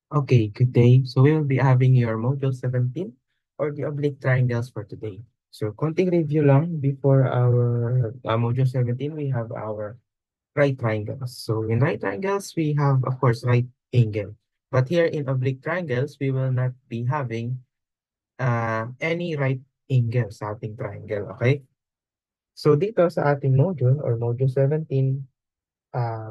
Okay, good day. So we will be having your Module 17 or the oblique triangles for today. So konting review lang before our Module 17, we have our right triangles. So in right triangles, we have, of course, right angle. But here in oblique triangles, we will not be having any right angle sa ating triangle, okay? So dito sa ating module or Module 17,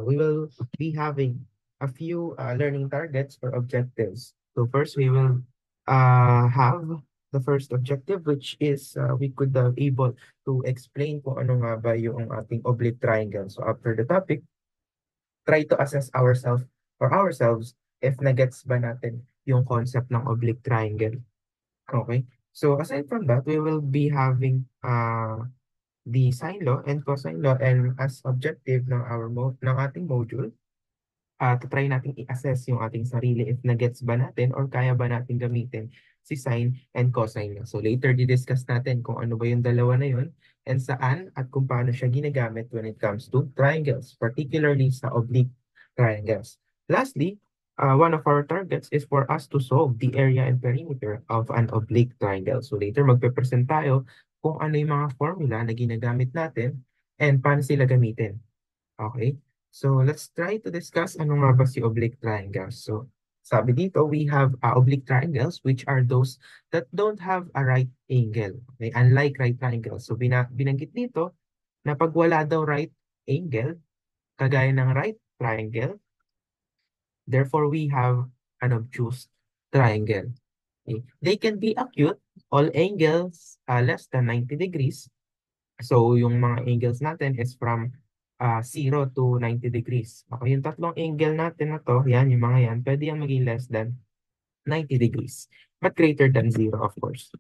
we will be having a few learning targets or objectives. So first, we will have the first objective, which is we could able to explain kung ano nga ba yung ating oblique triangle. So after the topic, try to assess ourselves if nagets ba natin yung concept ng oblique triangle. Okay? So aside from that, we will be having the sine law and cosine law, and as objective ng ng ating module, to-try nating i-assess yung ating sarili if nagets ba natin or kaya ba natin gamitin si sine and cosine law. So later, di-discuss natin kung ano ba yung dalawa na yun and saan at kung paano siya ginagamit when it comes to triangles, particularly sa oblique triangles. Lastly, one of our targets is for us to solve the area and perimeter of an oblique triangle. So later, magpe-present tayo kung ano yung mga formula na ginagamit natin and paano sila gamitin. Okay? So let's try to discuss ano nga ba si oblique triangles. So sabi dito, we have oblique triangles, which are those that don't have a right angle. Okay? Unlike right triangles. So binanggit dito na pag wala daw right angle, kagaya ng right triangle, therefore we have an obtuse triangle. Okay? They can be acute, all angles less than 90 degrees. So, yung mga angles natin is from 0 to 90 degrees. Okay, yung tatlong angle natin na to, yan, yung mga yan, pwede yan maging less than 90 degrees. But greater than 0, of course.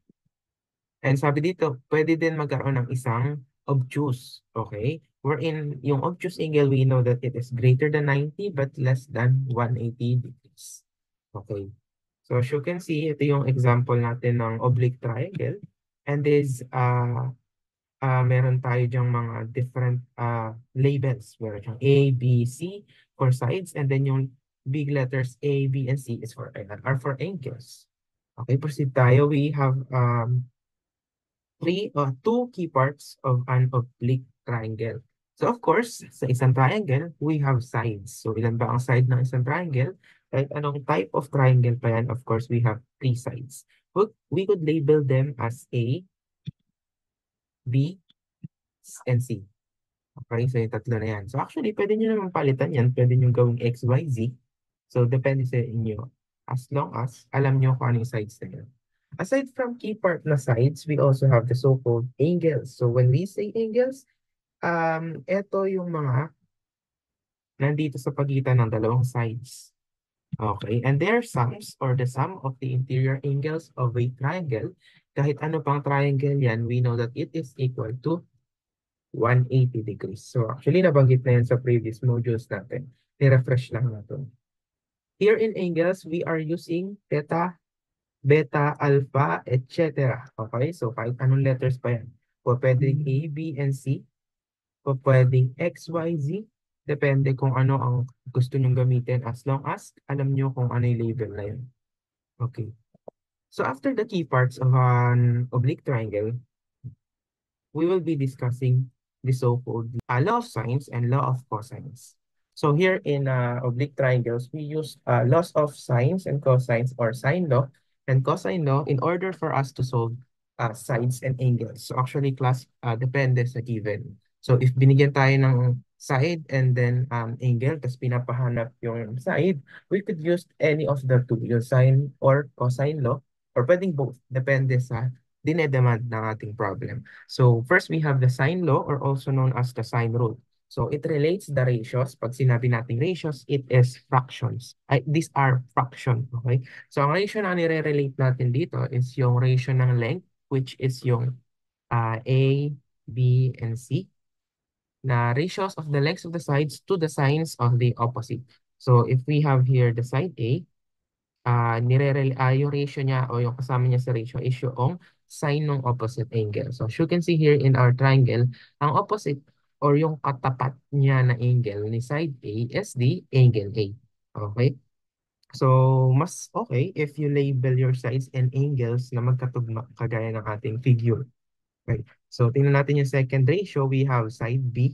And sabi dito, pwede din magkaroon ng isang obtuse. Okay? Wherein yung obtuse angle, we know that it is greater than 90 but less than 180 degrees. Okay. So as you can see, ito yung example natin ng oblique triangle. And this meron tayo diyang mga different labels. Meron siyang A, B, C for sides, and then yung big letters A, B, and C is are for angles. Okay, proceed tayo. We have two key parts of an oblique triangle. So of course, sa isang triangle, we have sides. So ilan ba ang side ng isang triangle? Kahit anong type of triangle pa yan, of course, we have three sides. We could label them as A, B, and C. Okay, so yung tatlo na yan. So actually, pwede nyo naman palitan yan. Pwede nyo gawing X, Y, Z. So depende sa inyo. As long as alam nyo kung ano yung sides na yun. Aside from key part na sides, we also have the so-called angles. So when we say angles, ito yung mga nandito sa pagitan ng dalawang sides. Okay, and their sums or the sum of the interior angles of a triangle, kahit ano pang triangle yan, we know that it is equal to 180 degrees. So actually, nabanggit na yan sa previous modules natin. I-refresh lang natin. Here in angles, we are using theta, beta, alpha, etc. Okay, so kahit anong letters pa yan. Po pwedeng A, B, and C. Po pwedeng X, Y, Z. Depende kung ano ang gusto nyong gamitin as long as alam nyo kung ano yung label na yun. Okay. So after the key parts of an oblique triangle, we will be discussing the so-called law of sines and law of cosines. So here in oblique triangles, we use laws of sines and cosines or sine law and cosine law in order for us to solve sides and angles. So actually, class depende sa given. So if binigyan tayo ng side and then angle, tapos pinapahanap yung side, we could use any of the two, yung sine or cosine law, or pwedeng both, depende sa dinedemand ng ating problem. So first, we have the sine law or also known as the sine rule. So it relates the ratios. Pag sinabi natin ratios, it is fractions. These are fraction, okay? So ang ratio na nire-relate natin dito is yung ratio ng length, which is yung A, B, and C, na ratios of the lengths of the sides to the sines of the opposite. So if we have here the side A, yung ratio niya o yung kasama niya sa ratio is yung sine ng opposite angle. So as you can see here in our triangle, ang opposite or yung katapat niya na angle ni side A is the angle A. Okay? So, mas okay if you label your sides and angles na magkatugma kagaya ng ating figure. Okay. So, tingnan natin yung second ratio. We have side B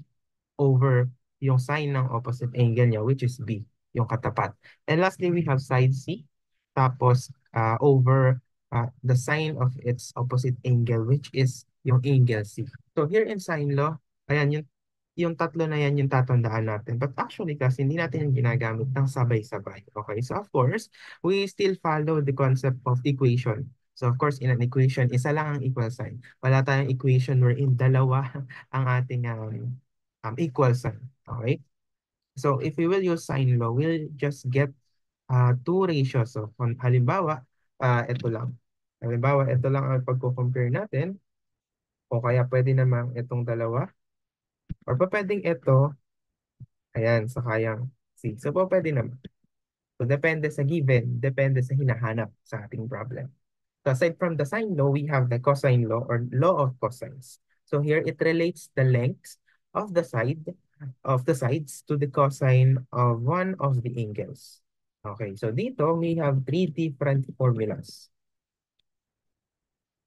over yung sine ng opposite angle niya, which is B, yung katapat. And lastly, we have side C, tapos over the sine of its opposite angle, which is yung angle C. So here in sine law, ayan, yung tatlo na yan yung tatandaan natin. But actually, kasi hindi natin yung ginagamit ng sabay-sabay. Okay, so of course, we still follow the concept of equation. So of course, in an equation, isa lang ang equal sign. Wala tayong equation wherein dalawa ang ating equal sign. Okay? So if we will use sine law, we'll just get two ratios. So kung halimbawa, ito lang. Halimbawa, ito lang ang pagko-compare natin. O kaya pwede namang itong dalawa. Or pa pwedeng ito, ayan, sa kayang C. So po pwede naman. So depende sa given, depende sa hinahanap sa ating problem. So aside from the sine law, we have the cosine law or law of cosines. So here it relates the lengths of the sides to the cosine of one of the angles. Okay, so dito we have three different formulas.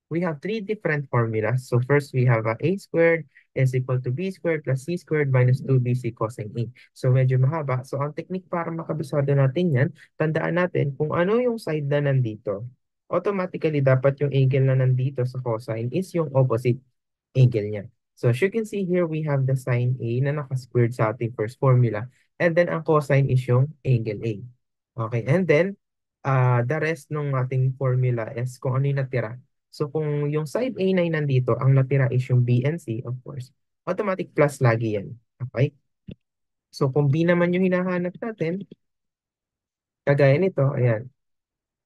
We have three different formulas. So first we have a squared is equal to b squared plus c squared minus 2bc cosine a. So medyo mahaba. So ang technique para makabisado natin yan, tandaan natin kung ano yung side na nandito. Automatically dapat yung angle na nandito sa cosine is yung opposite angle niya. So as you can see here, we have the sine A na naka-squared sa ating first formula. And then ang cosine is yung angle A. Okay, and then the rest ng ating formula is kung ano yung natira. So kung yung side A na yung nandito, ang natira is yung B and C, of course, automatic plus lagi yan. Okay? So kung B naman yung hinahanap natin, kagaya nito, ayan,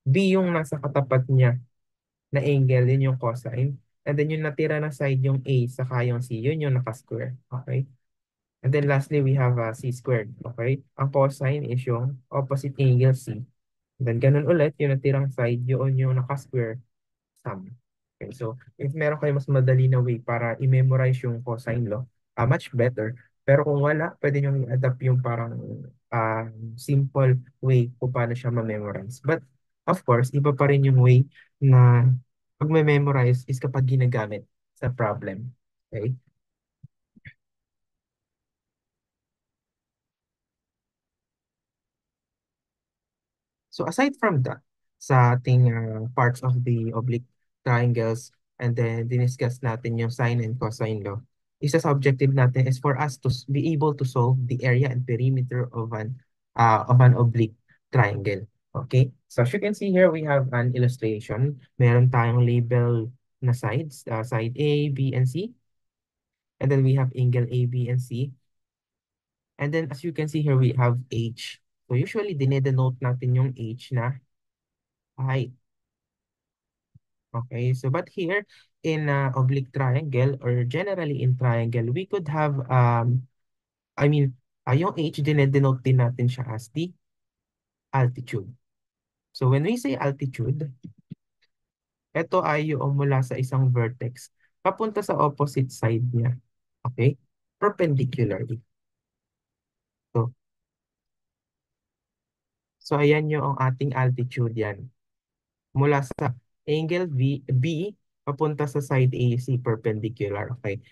B yung nasa katapat niya na angle, yun yung cosine. And then yung natira na side yung A saka yung C, yun yung naka-square. Okay? And then lastly, we have C squared. Okay? Ang cosine is yung opposite angle C. And then ganun ulit, yung natirang side, yun yung naka-square sum. Okay, so if meron kayo mas madali na way para i-memorize yung cosine law, much better. Pero kung wala, pwede nyo i-adapt yung parang ah, simple way kung paano siya ma-memorize. But of course, iba pa rin yung way na pag-memorize is kapag ginagamit sa problem. Okay? So aside from that, sa ating parts of the oblique triangles and then diniscuss natin yung sine and cosine law, isa sa objective natin is for us to be able to solve the area and perimeter of an oblique triangle. Okay? So as you can see here, we have an illustration. Meron tayong label na sides, side A, B, and C. And then we have angle A, B, and C. And then as you can see here, we have H. So usually, dinedenote natin yung H na height. Okay, so but here in oblique triangle or generally in triangle, we could have, I mean, yung H, dinedenote din natin siya as the altitude. So when we say altitude, ito ay yung mula sa isang vertex papunta sa opposite side niya. Okay? Perpendicularly. So, so ayan yung ating altitude yan. Mula sa angle B papunta sa side AC perpendicular. Okay?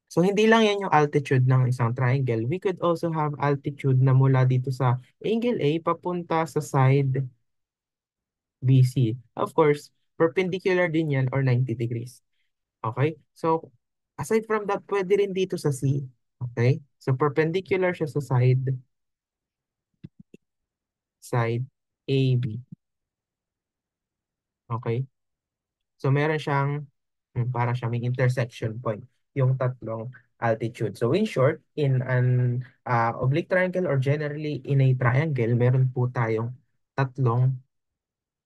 So hindi lang yan yung altitude ng isang triangle. We could also have altitude na mula dito sa angle A papunta sa side BC. Of course, perpendicular din yan or 90 degrees. Okay? So aside from that, pwede rin dito sa C. Okay? So perpendicular siya sa side AB. Okay? So meron siyang para siya may intersection point yung tatlong altitude. So in short, in an oblique triangle or generally in a triangle, meron po tayong tatlong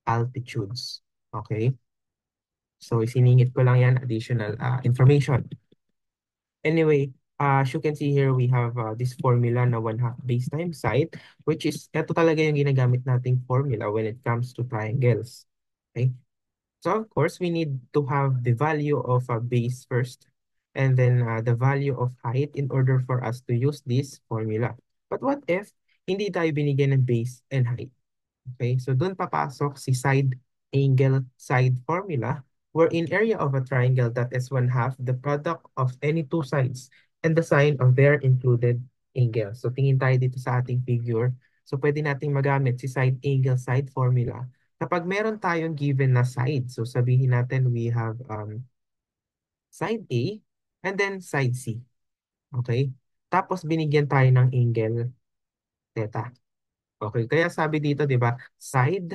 altitudes. Okay? So isiningit ko lang yan additional information. Anyway, as you can see here, we have this formula na 1/2 base times side, which is, ito talaga yung ginagamit nating formula when it comes to triangles. Okay? So of course, we need to have the value of a base first and then the value of height in order for us to use this formula. But what if hindi tayo binigyan ng base and height? Okay, so dun papasok si side angle side formula wherein area of a triangle that is one half the product of any two sides and the sine of their included angle. So tingin tayo dito sa ating figure. So pwede nating magamit si side angle side formula kapag meron tayong given na side. So sabihin natin we have side A and then side C. Okay? Tapos binigyan tayo ng angle theta. Okay, kaya sabi dito, 'di ba? Side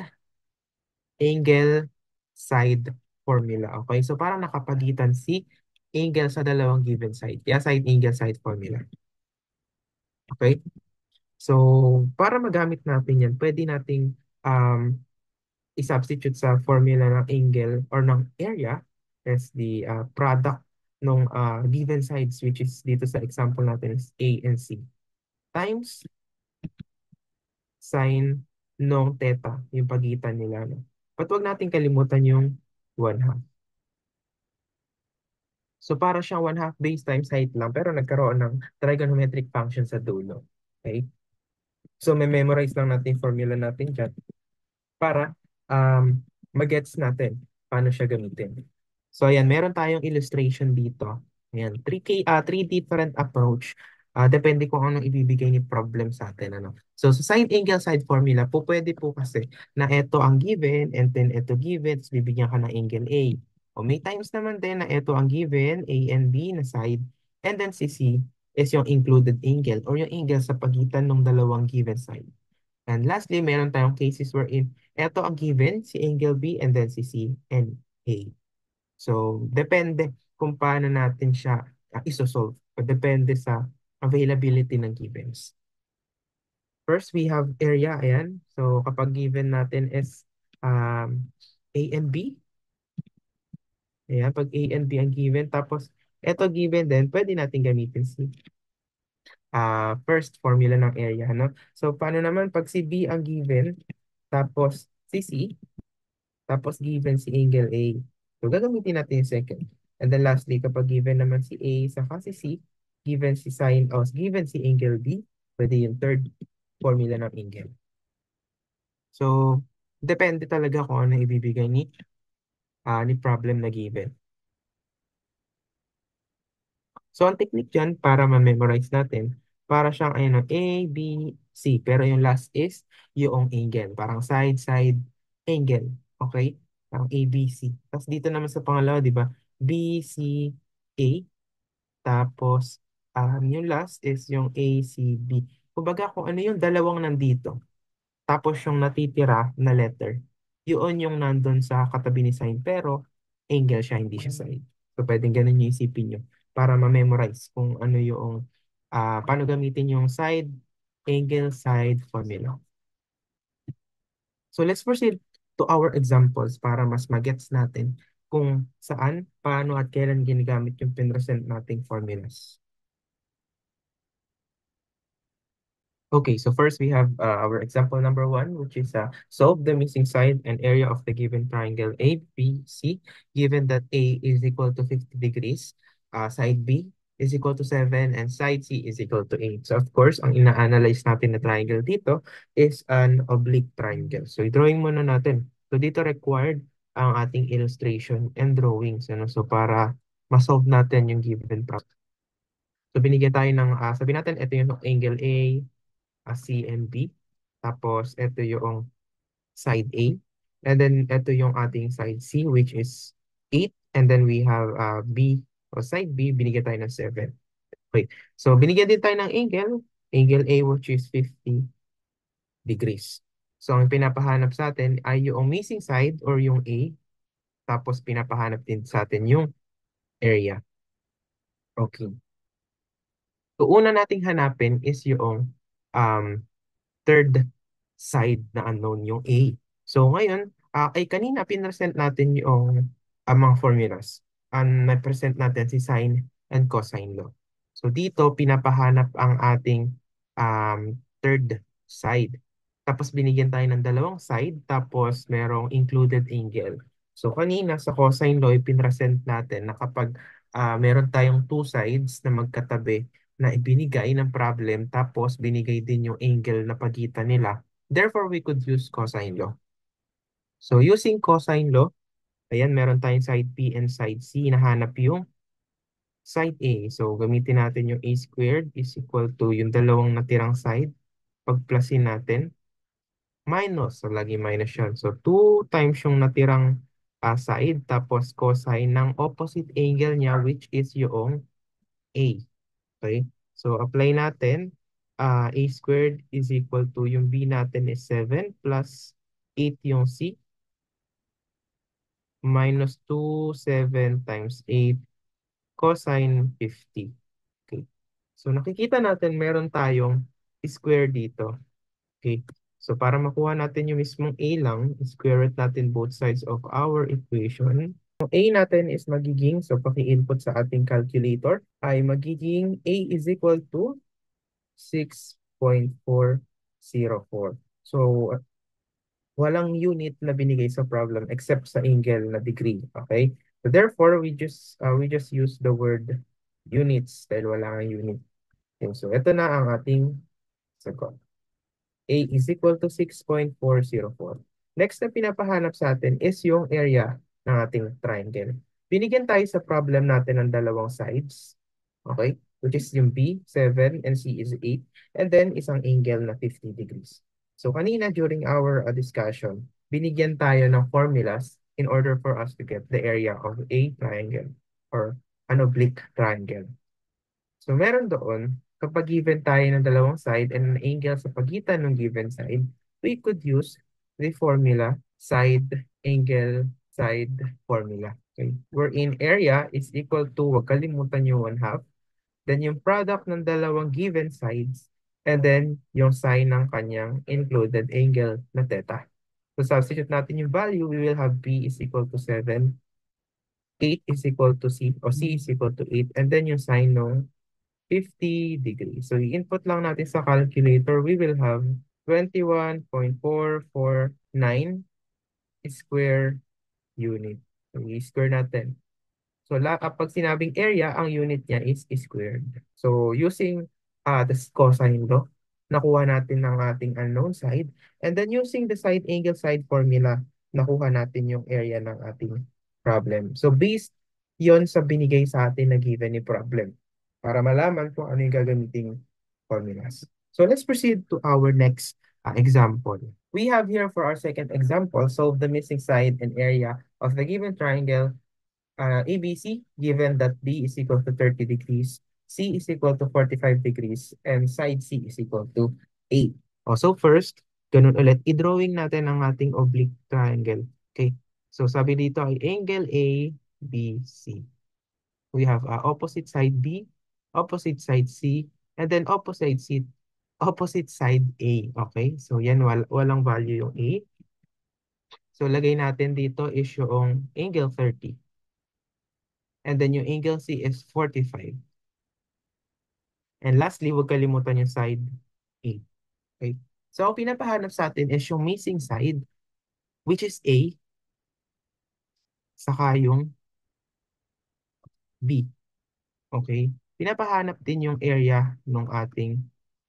angle side formula. Okay, so parang nakapagitan si angle sa dalawang given side. Kaya side angle side formula. Okay, so para magamit natin yan, pwede nating i-substitute sa formula ng angle or ng area as the product ng given sides, which is dito sa example natin is A and C times sine ng theta, yung pagitan nila. No? But wag natin kalimutan yung 1/2. So para siyang 1/2 base times height lang pero nagkaroon ng trigonometric function sa dulo. Okay? So may memorize lang natin yung formula natin dyan para magets natin paano siya gamitin. So ayan, meron tayong illustration dito. Ayan, three different approach. Depende kung anong ibibigay ni problem sa atin. Ano? So sa sine angle side formula po, pwede po kasi na ito ang given and then ito given, so bibigyan ka ng angle A. O may times naman din na ito ang given, A and B na side, and then si C is yung included angle or yung angle sa pagitan ng dalawang given side. And lastly, meron tayong cases wherein ito ang given, si angle B and then si C and A. So, depende kung paano natin siya isosolve. O depende sa availability ng givens. First, we have area. Ayan. So, kapag given natin is A and B. Ayan, pag A and B ang given. Tapos, ito given din, pwede natin gamitin si first formula ng area. No? So, paano naman pag si B ang given, tapos si C, tapos given si angle A. So, gagamitin natin yung second. And then lastly, kapag given naman si A saka si C, given si sine, o given si angle B, pwede yung third formula ng angle. So, depende talaga kung ano ibibigay ni problem na given. So, ang technique dyan para ma-memorize natin, para siyang ano, A, B, C. Pero yung last is yung angle. Parang side angle. Okay? Parang A, B, C. Tapos dito naman sa pangalawa, di ba? B, C, A. Tapos, yung last is yung A, C, B. Kumbaga kung ano yung dalawang nandito. Tapos yung natitira na letter, yun yung nandun sa katabi ni sign pero angle siya, hindi siya side. So pwedeng ganun yung isipin nyo para ma-memorize kung ano yung paano gamitin yung side, angle, side formula. So let's proceed to our examples para mas magets natin kung saan, paano at kailan ginagamit yung pinresent nating formulas. Okay, so first we have our example number one, which is solve the missing side and area of the given triangle ABC, given that A is equal to 50 degrees, side B is equal to 7, and side C is equal to 8. So of course, ang ina-analyze natin na triangle dito is an oblique triangle. So i-drawing muna natin. So dito required ang ating illustration and drawings. Ano? So para ma-solve natin yung given problem. So binigyan tayo ng, sabihin natin, ito yung angle A, C and B. Tapos, ito yung side A. And then, ito yung ating side C, which is 8. And then, we have B, o side B, binigyan tayo ng 7. Okay. So, binigyan din tayo ng angle. Angle A, which is 50 degrees. So, ang pinapahanap sa atin ay yung missing side or yung A. Tapos, pinapahanap din sa atin yung area. Okay. So, una nating hanapin is yung um, third side na unknown, yung A. So ngayon, ay kanina pinresent natin yung mga formulas. Na-present natin si sine and cosine law. So dito, pinapahanap ang ating third side. Tapos binigyan tayo ng dalawang side, tapos merong included angle. So kanina sa cosine law, ipinresent natin na kapag meron tayong two sides na magkatabi, na ibinigay ng problem tapos binigay din yung angle na pagitan nila. Therefore, we could use cosine law. So using cosine law, ayan, meron tayong side P and side C. Nahanap yung side A. So gamitin natin yung A squared is equal to yung dalawang natirang side. Pag-plusin natin, minus. So lagi minus yun. So 2 times yung natirang side, tapos cosine ng opposite angle niya, which is yung A. Okay? So apply natin, A squared is equal to yung B natin is 7 plus 8 yung C minus 2, 7 times 8 cosine 50. Okay. So nakikita natin meron tayong square dito. Okay. So para makuha natin yung mismong A lang, square root natin both sides of our equation. Ang A natin is magiging, so paki-input sa ating calculator, ay magiging A is equal to 6.404. So walang unit na binigay sa problem except sa angle na degree. Okay? So therefore, we just use the word units dahil wala nga unit. Okay, so ito na ang ating sagot. A is equal to 6.404. Next na pinapahanap sa atin is yung area ng ating triangle. Binigyan tayo sa problem natin ng dalawang sides. Okay? Which is yung B, 7, and C is 8. And then isang angle na 50 degrees. So kanina during our discussion, binigyan tayo ng formulas in order for us to get the area of a triangle or an oblique triangle. So meron doon, kapag given tayo ng dalawang side and an angle sa pagitan ng given side, we could use the formula side, angle, side formula. Okay? Wherein area is equal to, wag kalimutan yung 1/2, then yung product ng dalawang given sides, and then yung sine ng kanyang included angle na theta. So substitute natin yung value, we will have B is equal to 7, 8 is equal to C, or C is equal to 8, and then yung sine ng 50 degrees. So i-input lang natin sa calculator, we will have 21.449 square unit. So i-square natin. So kapag sinabing area, ang unit niya is squared. So using the cosine law, nakuha natin ng ating unknown side. And then using the side angle side formula, nakuha natin yung area ng ating problem. So based yon sa binigay sa atin na given ni problem para malaman kung ano yung gagamiting formulas. So let's proceed to our next example. We have here for our second example, solve the missing side and area of the given triangle ABC, given that B is equal to 30 degrees, C is equal to 45 degrees, and side C is equal to 8. So first, ganun ulit, i-drawing natin ang ating oblique triangle. Okay, so sabi dito ay angle A, B, C. We have opposite side B, opposite side C, and then opposite side A. Okay, so yan, walang value yung A. So lagay natin dito is yung angle 30. And then yung angle C is 45. And lastly, huwag kalimutan yung side 8. Okay? So, ang pinapahanap sa atin is yung missing side, which is A, saka yung B. Okay? Pinapahanap din yung area ng ating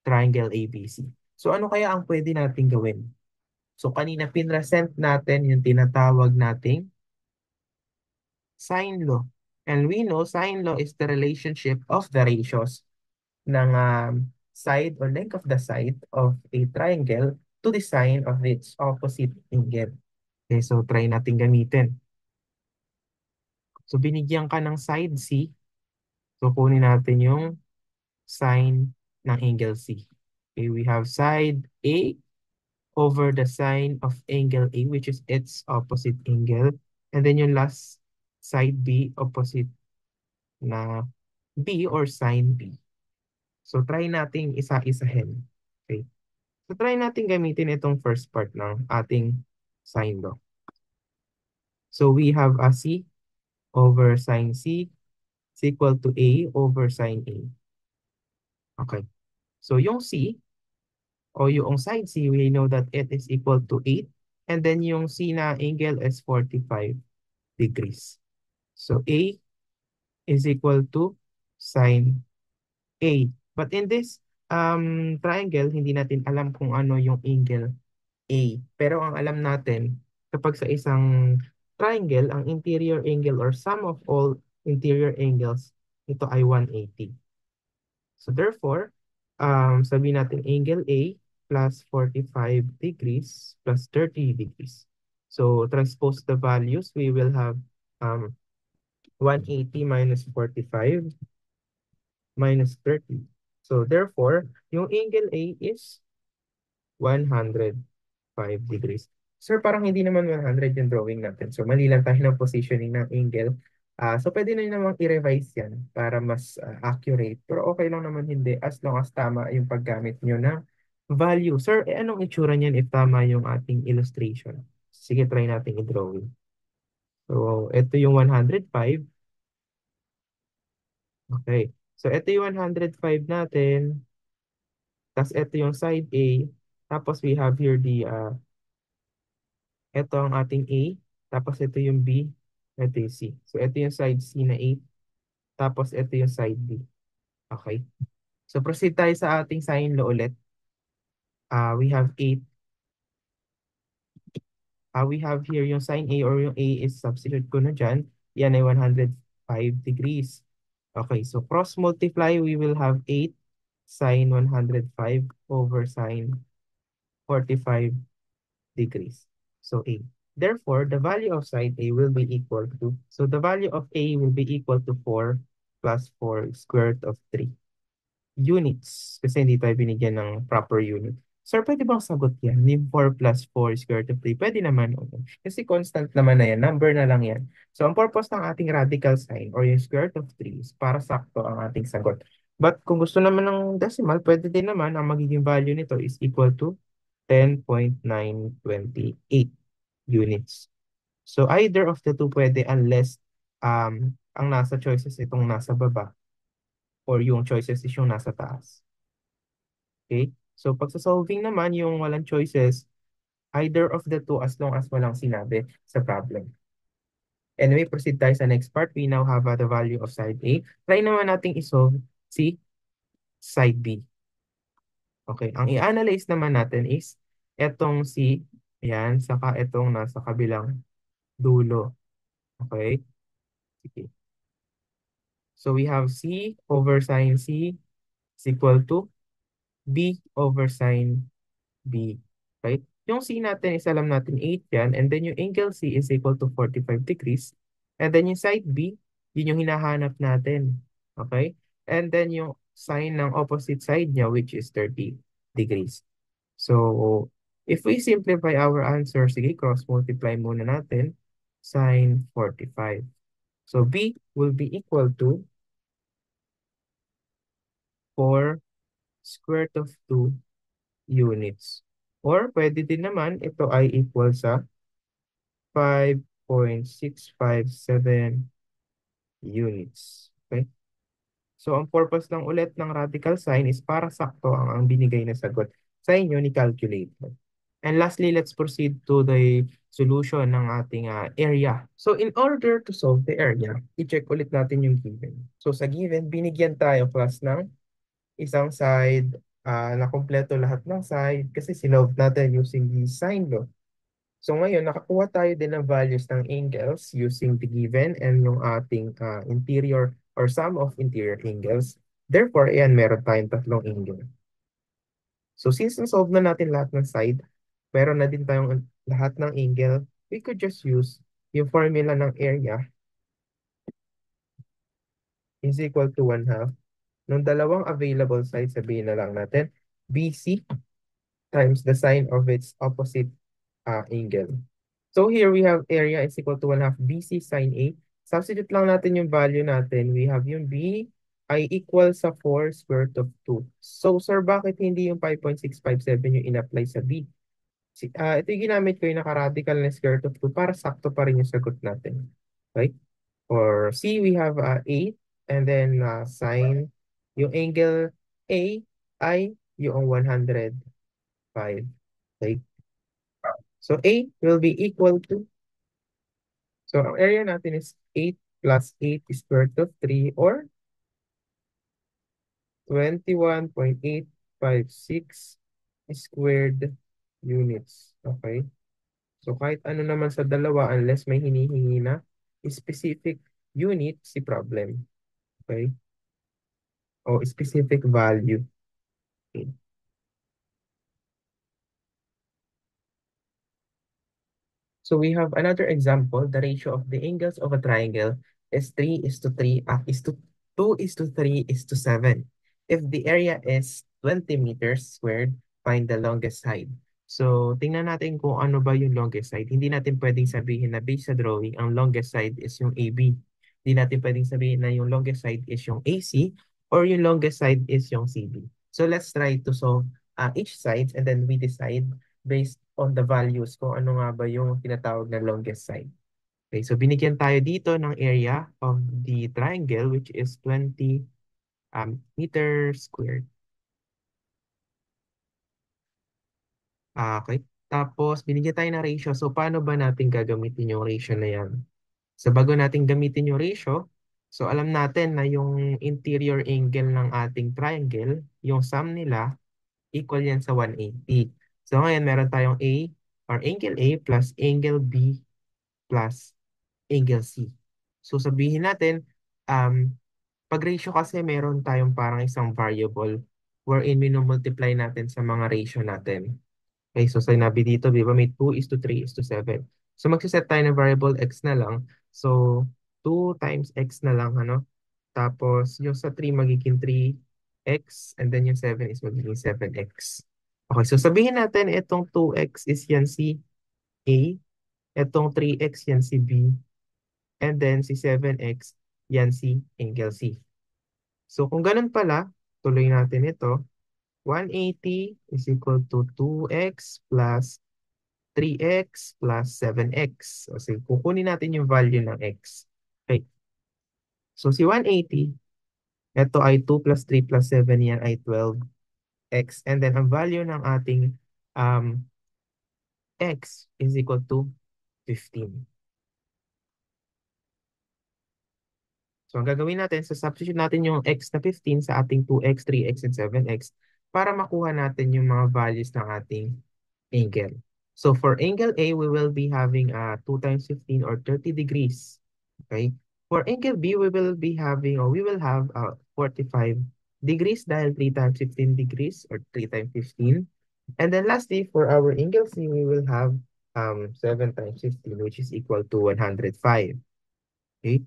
triangle ABC. So, ano kaya ang pwede natin gawin? So, kanina pinresent natin yung tinatawag nating sine law. And we know sine law is the relationship of the ratios ng side or length of the side of a triangle to the sine of its opposite angle. Okay, so try natin gamitin. So binigyan ka ng side C. So kunin natin yung sine ng angle C. Okay, we have side A over the sine of angle A, which is its opposite angle. And then yung last side B, opposite na B or sine B. So try nating isa-isahin. Okay. So try natin gamitin itong first part ng ating sine law. So we have a C over sine C is equal to A over sine A. Okay. So yung C o yung side C, we know that it is equal to 8. And then yung C na angle is 45 degrees. So A is equal to sine A. But in this triangle, hindi natin alam kung ano yung angle A. Pero ang alam natin, kapag sa isang triangle, ang interior angle or sum of all interior angles, ito ay 180. So therefore, sabihin natin angle A plus 45 degrees plus 30 degrees. So transpose the values, we will have um, 180 minus 45 minus 30. So therefore, yung angle A is 105 degrees. Sir, parang hindi naman 100 yung drawing natin. So mali lang tayo ng positioning ng angle. So pwede na namang i-revise yan para mas accurate. Pero okay lang naman hindi as long as tama yung paggamit nyo ng value. Sir, anong itsura niyan if tama yung ating illustration? Sige, try natin i-drawing. So ito yung 105. Okay. So ito yung 105 natin. Tapos ito yung side A. Tapos we have here ito ang ating A. Tapos ito yung B. Ito yung C. So ito yung side C na 8. Tapos ito yung side B. Okay. So proceed tayo sa ating sign law ulit. We have 8. We have here yung sin A or yung A is substitute ko na dyan. Yan ay 105 degrees. Okay, so cross multiply, we will have 8 sine 105 over sine 45 degrees. So A. Therefore, the value of side A will be equal to, so the value of A will be equal to 4 plus 4 square root of 3 units. Kasi hindi tayo binigyan ng proper unit. Sir, pwede bang sagot yan? Yung 4 plus 4 square root of 3. Pwede naman. Oo. Kasi constant naman na yan. Number na lang yan. So, ang purpose ng ating radical sign or yung square root of 3 is para sakto ang ating sagot. But kung gusto naman ng decimal, pwede din naman ang magiging value nito is equal to 10.928 units. So, either of the two pwede unless ang nasa choices itong nasa baba or yung choices is yung nasa taas. Okay? So pag sa solving naman, yung walang choices, either of the two as long as walang sinabi sa problem. Anyway, proceed tayo sa next part. We now have the value of side A. Try naman nating isolve si side B. Okay, ang i-analyze naman natin is etong si, ayan, saka etong nasa kabilang dulo. Okay? Sige. So we have C over sine C is equal to B over sine B. Right? Yung C natin is alam natin 8 yan. And then yung angle C is equal to 45 degrees. And then yung side B, yun yung hinahanap natin. Okay? And then yung sine ng opposite side niya which is 30 degrees. So, if we simplify our answer, sige, cross-multiply muna natin. Sine 45. So, B will be equal to 4 square root of 2 units. Or pwede din naman ito ay equal sa 5.657 units. Okay? So ang purpose lang ulit ng radical sign is para sakto ang binigay na sagot sa inyo ni calculator. And lastly, let's proceed to the solution ng ating area. So in order to solve the area, i-check ulit natin yung given. So sa given, binigyan tayo class ng isang side na kumpleto lahat ng side kasi sinolve natin using the sine law. So ngayon, nakakuha tayo din ng values ng angles using the given and yung ating interior or sum of interior angles. Therefore, ayan, meron tayong tatlong angle. So since na-solve na natin lahat ng side, meron na din tayong lahat ng angle, we could just use yung formula ng area is equal to 1/2. Nung dalawang available sides, sabihin na lang natin, BC times the sine of its opposite angle. So here we have area is equal to 1/2 BC sine A. Substitute lang natin yung value natin. We have yung B ay equal sa 4 square root of 2. So sir, bakit hindi yung 5.657 yung in-apply sa B? Ito yung ginamit ko yung naka-radical na square root of 2 para sakto pa rin yung sagot natin. Right? For C, we have 8 and then sine yung angle A ay yung 105. Okay? So A will be equal to, so ang area natin is 8 plus 8 is square root of 3 or 21.856 squared units. Okay? So kahit ano naman sa dalawa unless may hinihingi na specific unit si problem. Okay? O specific value. Okay. So we have another example. The ratio of the angles of a triangle is 3 is to 3, is to 2 is to 3 is to 7. If the area is 20 meters squared, find the longest side. So tingnan natin kung ano ba yung longest side. Hindi natin pwedeng sabihin na based sa drawing, ang longest side is yung AB. Hindi natin pwedeng sabihin na yung longest side is yung AC or yung longest side is yung CB. So let's try to solve each side and then we decide based on the values kung ano nga ba yung tinatawag na longest side. Okay, so binigyan tayo dito ng area of the triangle which is 20 meters squared. Okay, tapos binigyan tayo ng ratio. So paano ba natin gagamitin yung ratio na yan? So bago natin gamitin yung ratio, so alam natin na yung interior angle ng ating triangle, yung sum nila, equal yan sa 180. So ngayon meron tayong A or angle A plus angle B plus angle C. So sabihin natin, um, pag ratio kasi meron tayong parang isang variable wherein minumultiply natin sa mga ratio natin. Okay, so sinabi dito, di ba, may 2 is to 3 is to 7. So magsiset tayo ng variable x na lang. So 2 times x na lang, ano? Tapos yung sa 3 magiging 3x and then yung 7 is magiging 7x. Okay, so sabihin natin itong 2x is yan si A, itong 3x yan si B, and then si 7x, yan si angle C. So kung ganun pala, tuloy natin ito. 180 is equal to 2x plus 3x plus 7x. So kukunin natin yung value ng x. Okay. So si 180, ito ay 2 plus 3 plus 7, yan ay 12x. And then ang value ng ating um, x is equal to 15. So, ang gagawin natin, substitute natin yung x na 15 sa ating 2x, 3x, and 7x para makuha natin yung mga values ng ating angle. So, for angle A, we will be having 2 times 15 or 30 degrees. Okay? For angle B, we will have 45 degrees dahil 3 times 15 degrees or 3 times 15. And then lastly, for our angle C, we will have 7 times 15, which is equal to 105. Okay?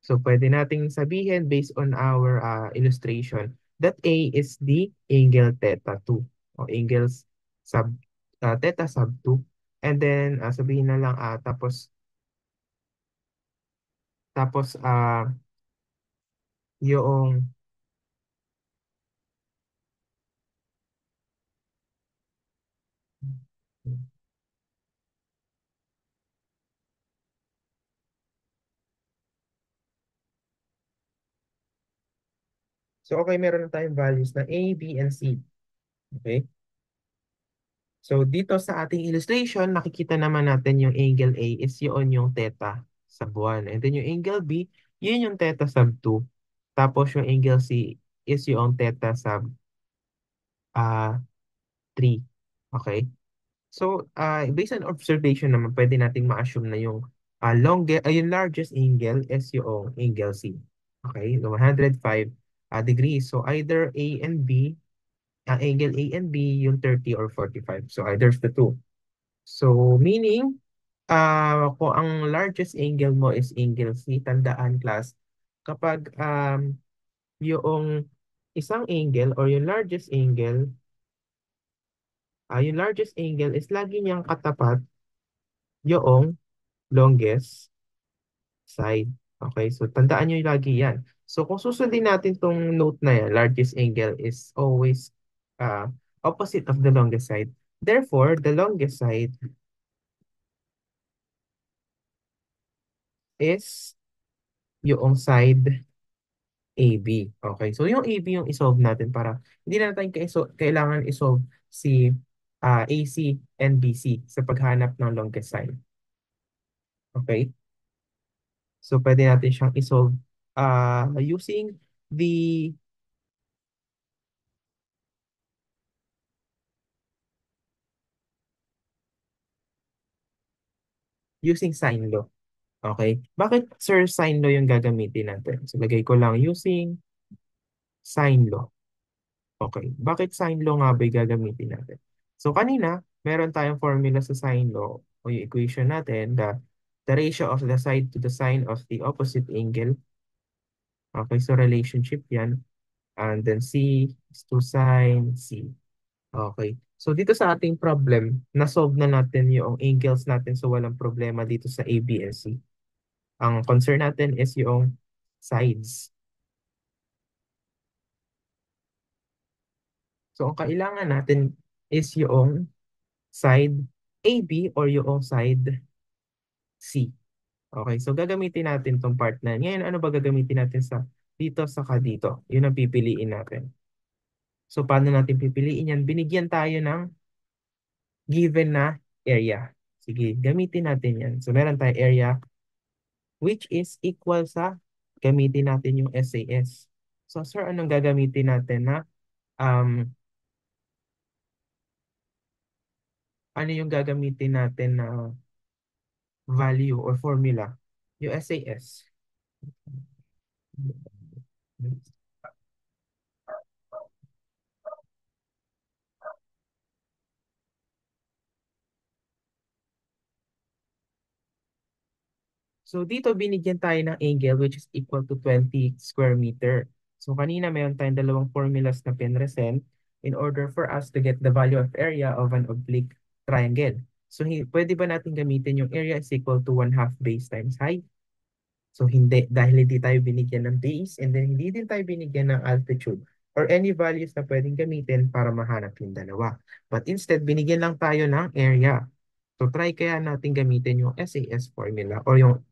So pwede nating sabihin based on our illustration that A is the angle theta 2 o angles sub theta sub 2. And then sabihin na lang tapos yung so okay, meron na tayong values na A, B, and C. Okay? So dito sa ating illustration, nakikita naman natin yung angle A is yun yung theta sub 1. And then yung angle B, yun yung theta sub 2. Tapos yung angle C is yung theta sub ah 3. Okay? So, based on observation naman, pwede nating ma-assume na yung yung largest angle is yung angle C. Okay? So, 105 degrees. So, either A and B, angle A and B, yung 30 or 45. So, either of the two. So, meaning, kung ang largest angle mo is angle C, tandaan class, kapag yung isang angle or yung largest angle is lagi niyang katapat yung longest side. Okay, so tandaan nyo lagi yan. So kung susundin natin tong note na yan, largest angle is always uh, opposite of the longest side. Therefore, the longest side is yung side AB. Okay, so yung AB yung isolve natin para hindi na natin kailangan isolve si AC and BC sa paghanap ng longest side. Okay? So, pwede natin siyang isolve using the, using sine law. Okay? Bakit, sir, sine law yung gagamitin natin? So, lagay ko lang using sine law. Okay. Bakit sine law nga ba yung gagamitin natin? So, kanina, meron tayong formula sa sine law o yung equation natin, the ratio of the side to the sine of the opposite angle. Okay, so relationship yan. And then C is to sine C. Okay. So dito sa ating problem, na-solve na natin yung angles natin so walang problema dito sa ABS-C. Ang concern natin is yung sides. So ang kailangan natin is yung side AB or yung side C. Okay, so gagamitin natin tong part na. Ngayon, ano ba gagamitin natin sa dito saka dito? Yun ang pipiliin natin. So paano natin pipiliin yan? Binigyan tayo ng given na area. Sige, gamitin natin yan. So meron tayong area which is equal sa gamitin natin yung SAS. So sir, anong gagamitin natin na um ano yung gagamitin natin na value or formula? Yung SAS. So dito binigyan tayo ng angle which is equal to 20 square meter. So kanina mayroon tayong dalawang formulas na pinresent in order for us to get the value of area of an oblique triangle. So pwede ba natin gamitin yung area is equal to 1/2 base times height? So hindi, dahil hindi tayo binigyan ng base and then hindi din tayo binigyan ng altitude or any values na pwedeng gamitin para mahanap yung dalawa. But instead, binigyan lang tayo ng area. So try kaya natin gamitin yung SAS formula or yung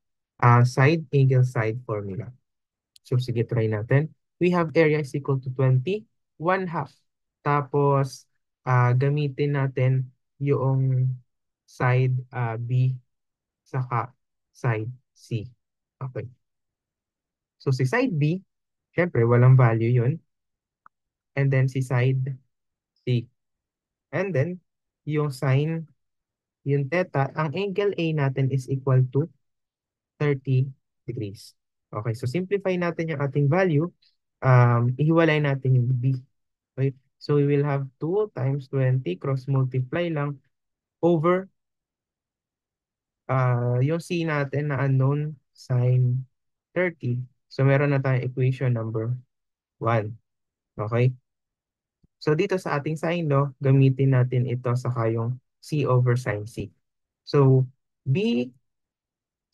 side angle side formula. So sige, try natin. We have area is equal to 20, 1/2. Tapos gamitin natin yung side B saka side C. Okay. So si side B, syempre walang value yun. And then si side C. And then yung sine, yung theta, ang angle A natin is equal to 30 degrees. Okay, so simplify natin yung ating value. Ihiwalay natin yung B. Okay, so we will have 2 times 20 cross multiply lang over yung C natin na unknown sine 30. So meron na tayong equation number 1. Okay? So dito sa ating sine law, gamitin natin ito sa yung C over sine C. So B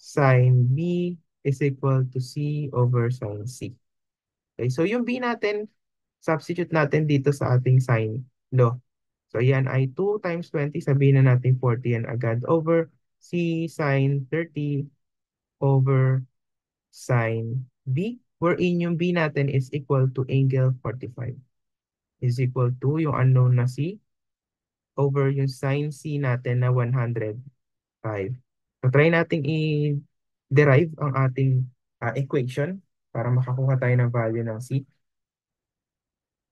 sine B is equal to C over sine C. Okay, so yung B natin, substitute natin dito sa ating sine law. So yan ay 2 times 20, sabihin na natin 40 yan agad over C sine 30 over sine B, wherein yung B natin is equal to angle 45. Is equal to yung unknown na C over yung sine C natin na 105. So try nating i-derive ang ating equation para makakuha tayo ng value ng C.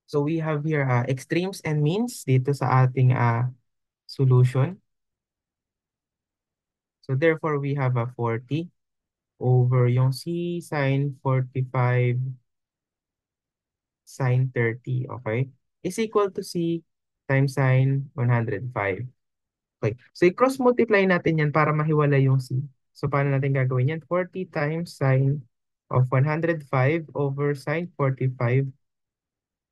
So we have here extremes and means dito sa ating solution. So therefore we have a 40 over yung C sine 45 sine 30, okay? Is equal to C times sine 105. Okay. So i-cross multiply natin yan para mahiwalay yung C. So paano natin gagawin yan? 40 times sine of 105 over sine 45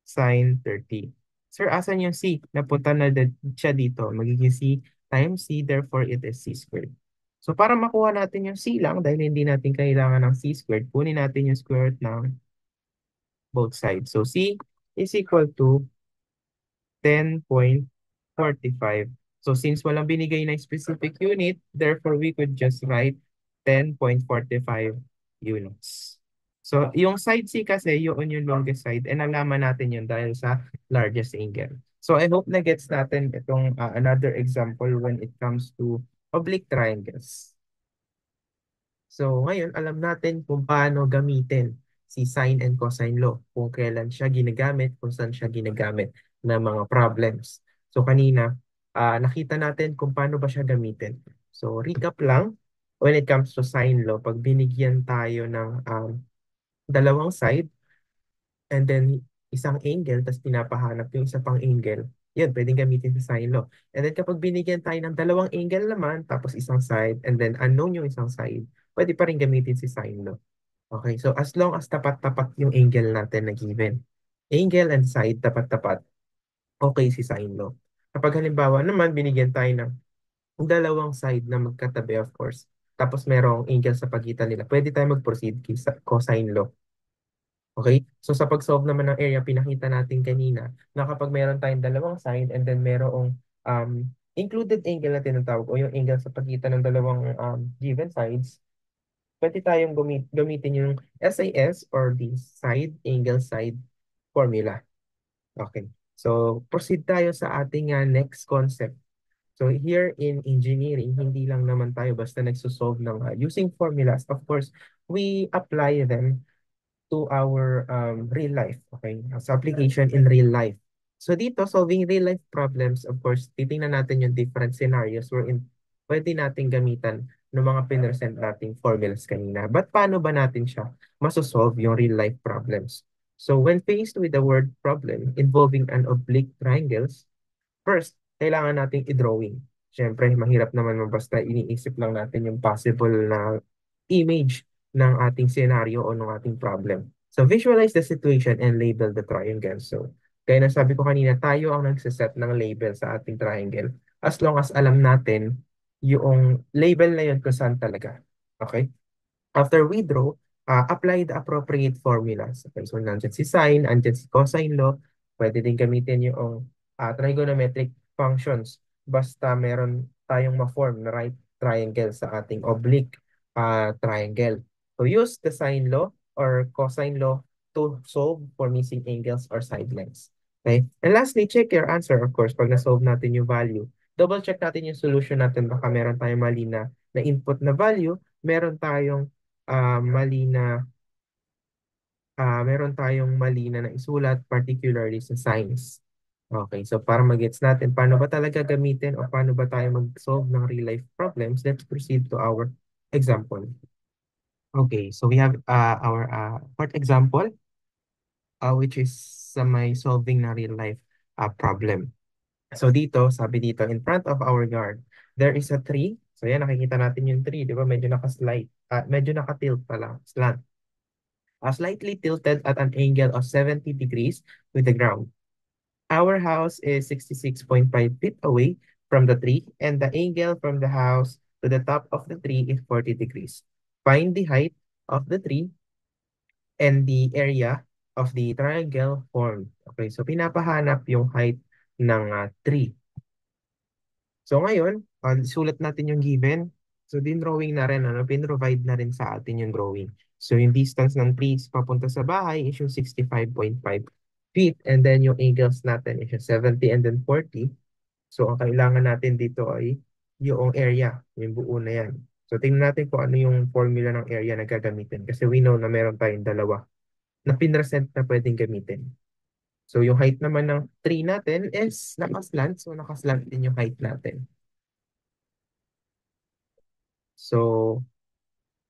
sine 30. Sir, asan yung C? Napunta na siya dito. Magiging C times C, therefore it is C squared. So para makuha natin yung C lang, dahil hindi natin kailangan ng C squared, kunin natin yung square root ng both sides. So C is equal to 10.45. So since walang binigay na specific unit, therefore we could just write 10.45 units. So yung side C kasi, yun yung longest side, and nalaman natin yun dahil sa largest angle. So I hope na gets natin itong another example when it comes to oblique triangles. So ngayon, alam natin kung paano gamitin si sine and cosine law, kung kailan siya ginagamit, kung saan siya ginagamit na mga problems. So kanina, nakita natin kung paano ba siya gamitin. So recap lang, when it comes to sine law, pag binigyan tayo ng dalawang side, and then isang angle, tapos pinapahanap yung isa pang angle, yun, pwedeng gamitin sa sine law. And then kapag binigyan tayo ng dalawang angle naman, tapos isang side, and then unknown yung isang side, pwede pa rin gamitin si sine law. Okay, so as long as tapat-tapat yung angle natin na given, angle and side tapat-tapat, okay si sine law. Kapag halimbawa naman, binigyan tayo ng dalawang side na magkatabi, of course, tapos merong angle sa pagitan nila, pwede tayo mag-proceed kay cosine law. Okay? So sa pag-solve naman ng area, pinakita natin kanina na kapag meron tayong dalawang side and then merong included angle na tinatawag o yung angle sa pagitan ng dalawang given sides, pwede tayong gamitin yung SAS or the side angle side formula. Okay. So proceed tayo sa ating next concept. So here in engineering, hindi lang naman tayo basta nagsosolve ng using formulas. Of course, we apply them to our real life, okay? As application in real life. So dito, solving real life problems, of course, titingnan natin yung different scenarios wherein pwede natin gamitan ng mga pinresent nating formulas kanina. But paano ba natin siya masosolve yung real life problems? So when faced with the word problem involving an oblique triangles, first, kailangan nating i-drawing. Siyempre, mahirap naman basta iniisip lang natin yung possible na image ng ating scenario o ng ating problem. So, visualize the situation and label the triangle. So, kaya nasabi ko kanina, tayo ang nagsiset ng label sa ating triangle as long as alam natin yung label na yun kung saan talaga. Okay? After we draw, apply the appropriate formulas. Okay, so nandiyan si sine, andyan si cosine law. Pwede din gamitin yung trigonometric functions. Basta meron tayong ma-form na right triangle sa ating oblique triangle. So use the sine law or cosine law to solve for missing angles or side lengths. Okay? And lastly, check your answer, of course, pag na-solve natin yung value. Double check natin yung solution natin. Baka meron tayong mali na input na value, meron tayong mali na meron tayong mali na naisulat, particularly sa science. Okay, so para mag-gets natin paano ba talaga gamitin o paano ba tayo mag-solve ng real life problems, let's proceed to our example. Okay, so we have our fourth example, which is sa may solving na real life problem. So dito, sabi dito, in front of our yard, there is a tree. So yan, nakikita natin yung tree, di ba? Medyo naka-slide, medyo naka-tilt pala, slant. Slightly tilted at an angle of 70 degrees with the ground. Our house is 66.5 feet away from the tree, and the angle from the house to the top of the tree is 40 degrees. Find the height of the tree and the area of the triangle formed. Okay, so pinapahanap yung height ng tree. So ngayon, sulat natin yung given. So din drawing na rin, pin-provide na rin sa atin yung drawing. So yung distance ng trees papunta sa bahay is yung 65.5 feet and then yung angles natin is yung 70 and then 40. So ang kailangan natin dito ay yung area, yung buo na yan. So tingnan natin kung ano yung formula ng area na gagamitin kasi we know na meron tayong dalawa na pinresent na pwedeng gamitin. So yung height naman ng tree natin is nakaslant. So nakaslant din yung height natin. So,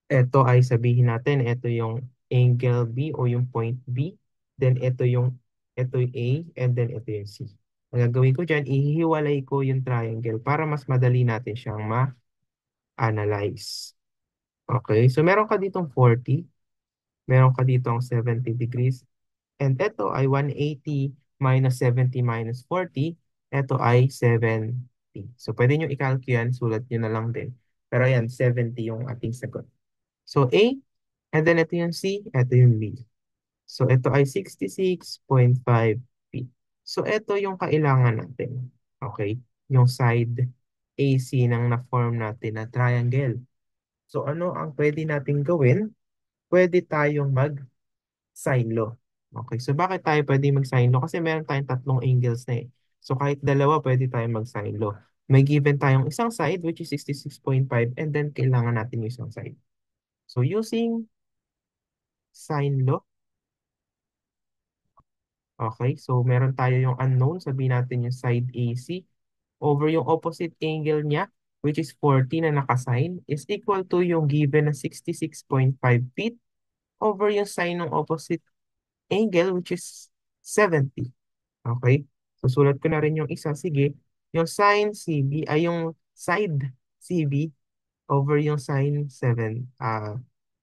ito ay sabihin natin, ito yung angle B o yung point B. Then, ito yung A, and then ito yung C. Ang gagawin ko dyan, ihihiwalay ko yung triangle para mas madali natin siyang ma-analyze. Okay, so meron ka ditong 40, meron ka ditong 70 degrees, and ito ay 180 minus 70 minus 40, ito ay 70. So, pwede nyo i-calculate yan, sulat nyo na lang din. Pero yan, 70 yung ating sagot. So A, and then ito yung C, ito yung B. So ito ay 66.5 feet. So ito yung kailangan natin. Okay? Yung side AC ng na-form natin na triangle. So ano ang pwede natin gawin? Pwede tayong mag-sine law. Okay, so bakit tayo pwede mag-sine law? Kasi meron tayong tatlong angles na eh. So kahit dalawa, pwede tayong mag-sine law. May given tayong isang side which is 66.5 and then kailangan natin yung isang side. So using sine law. Okay, so meron tayo yung unknown, sabihin natin yung side AC over yung opposite angle niya, which is 40 na nakasign, is equal to yung given na 66.5 feet over yung sine ng opposite angle, which is 70. Okay? So, sulat ko na rin yung isa. Sige, yung sine CB ay yung side CB over yung sine 7.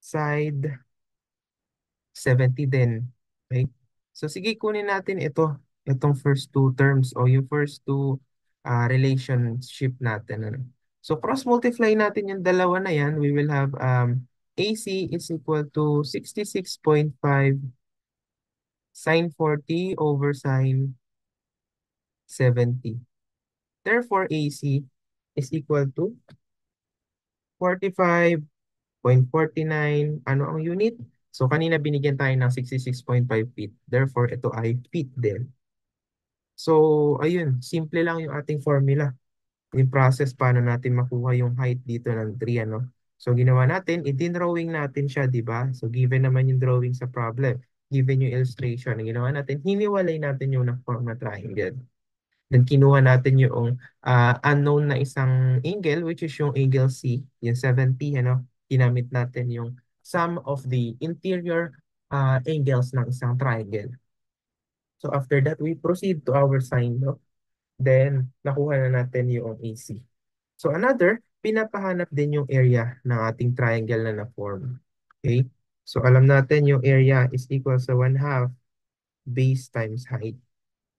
Side 70 din. Okay? So, sige, kunin natin ito. Itong first two terms o yung first two relationship natin. Ano? So, cross-multiply natin yung dalawa na yan. We will have AC is equal to 66.5 sine 40 over sine 70. Therefore, AC is equal to 45.49. Ano ang unit? So, kanina binigyan tayo ng 66.5 feet. Therefore, ito ay feet din. So, ayun. Simple lang yung ating formula. Yung process paano natin makuha yung height dito ng tree, ano? So, ginawa natin, i-drawing natin siya, di ba? So, given naman yung drawing sa problem, given yung illustration, ang ginawa natin, hiniwalay natin yung na-form na triangle. Then kinuha natin yung unknown na isang angle, which is yung angle C, yung 70, ano? Ginamit natin yung sum of the interior angles ng isang triangle. So after that, we proceed to our sign, no? Then nakuha na natin yung AC. So another, pinapahanap din yung area ng ating triangle na na-form. Okay? So alam natin yung area is equal sa 1/2 base times height.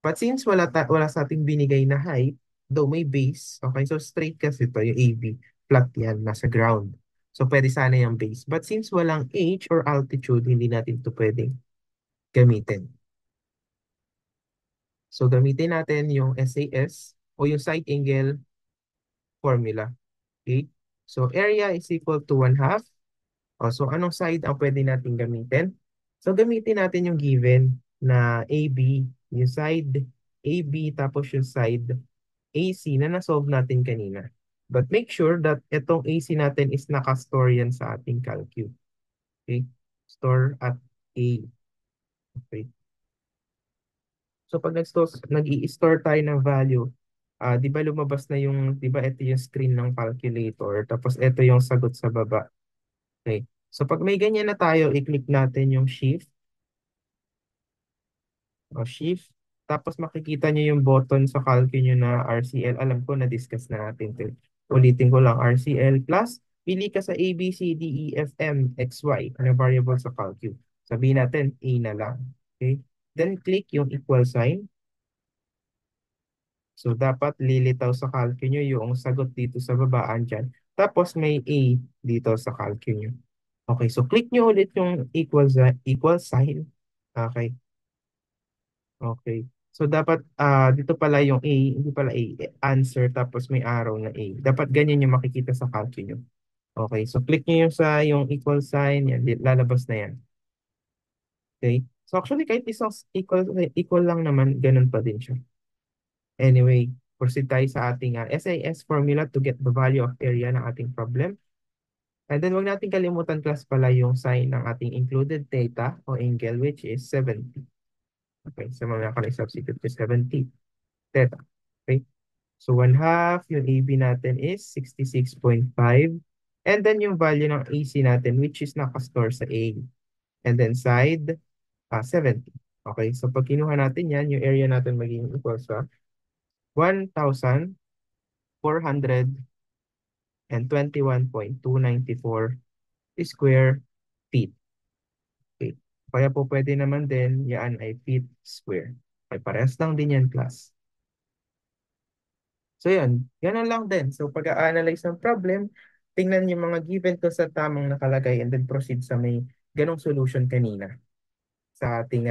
But since wala sa ating binigay na height, though may base, okay, so straight kasi ito, yung AB, flat yan, nasa ground. So pwede sana yung base. But since walang H or altitude, hindi natin ito pwedeng gamitin. So gamitin natin yung SAS o yung side angle formula. Okay? So area is equal to 1/2. So anong side ang pwede natin gamitin? So gamitin natin yung given na AB, yung side AB tapos yung side AC na na-solve natin kanina. But make sure that itong AC natin is naka-store yan sa ating calcu. Okay? Store at A. Okay. So pag nag-i-store tayo ng value, di ba lumabas na yung, di ba ito yung screen ng calculator, tapos ito yung sagot sa baba. Okay. So pag may ganyan na tayo, i-click natin yung shift o shift. Tapos makikita nyo yung button sa calcu nyo na RCL. Alam ko na-discuss na natin ito. Ulitin ko lang, RCL plus, pili ka sa A, B, C, D, E, F, M, X, Y. Ano variable sa calcu? Sabihin natin, A na lang. Okay? Then click yung equal sign. So dapat lilitaw sa calcu nyo yung sagot dito sa babaan dyan. Tapos may A dito sa calcu nyo. Okay, so click nyo ulit yung equal sign. Okay. Okay. So dapat dito pala yung A, hindi pala A, answer tapos may arrow na A. Dapat ganyan yung makikita sa calcu nyo. Okay, so click nyo yung sa yung equal sign, yan, lalabas na yan. Okay? So actually kahit isang equal lang naman, ganun pa din siya. Anyway, proceed tayo sa ating SAS formula to get the value of area ng ating problem. And then wag natin kalimutan class pala yung sign ng ating included theta o angle which is 70. Okay, so mamaya ko na substitute ko 70 theta. Okay, so 1/2 yung AB natin is 66.5. And then yung value ng AC natin which is nakastore sa A. And then side 70. Okay, so pag kinuha natin yan, yung area natin magiging equal sa 1,421.294 square feet. Okay. Kaya po pwede naman din, yan ay feet square. Okay, parehas lang din yan, class. So yan, ganun lang din. So pag-a-analyze ng problem, tingnan yung mga given ko sa tamang nakalagay and then proceed sa may ganong solution kanina sa ating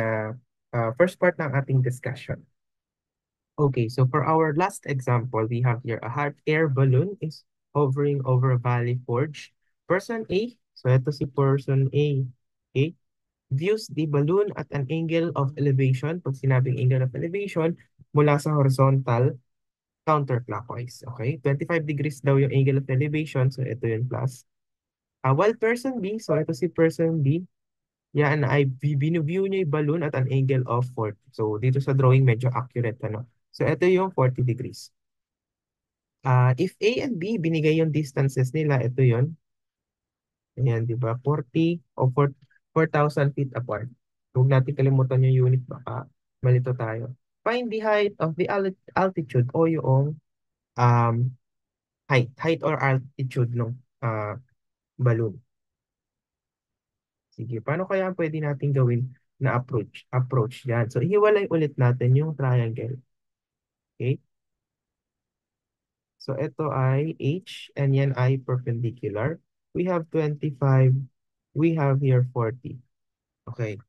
first part ng ating discussion. Okay, so for our last example, we have here a hot air balloon is hovering over Valley Forge. Person A, so ito si person A, okay, views the balloon at an angle of elevation. Pag sinabing angle of elevation, mula sa horizontal, counterclockwise. Okay, 25 degrees daw yung angle of elevation, so ito yung plus. While person B, so ito si person B, yan ay view niya yung balloon at an angle of 40. So dito sa drawing medyo accurate ano. So ito yung 40 degrees. If A and B, binigay yung distances nila, ito yon. Ayan, di ba? 40 o 4,000 feet apart. Huwag natin kalimutan yung unit, baka malito tayo. Find the height of the altitude o yung um, height or altitude ng balloon. Sige, paano kaya ang pwede natin gawin na approach yan? So, ihiwalay ulit natin yung triangle. Okay? So, ito ay H and yan ay perpendicular. We have 25. We have here 40. Okay.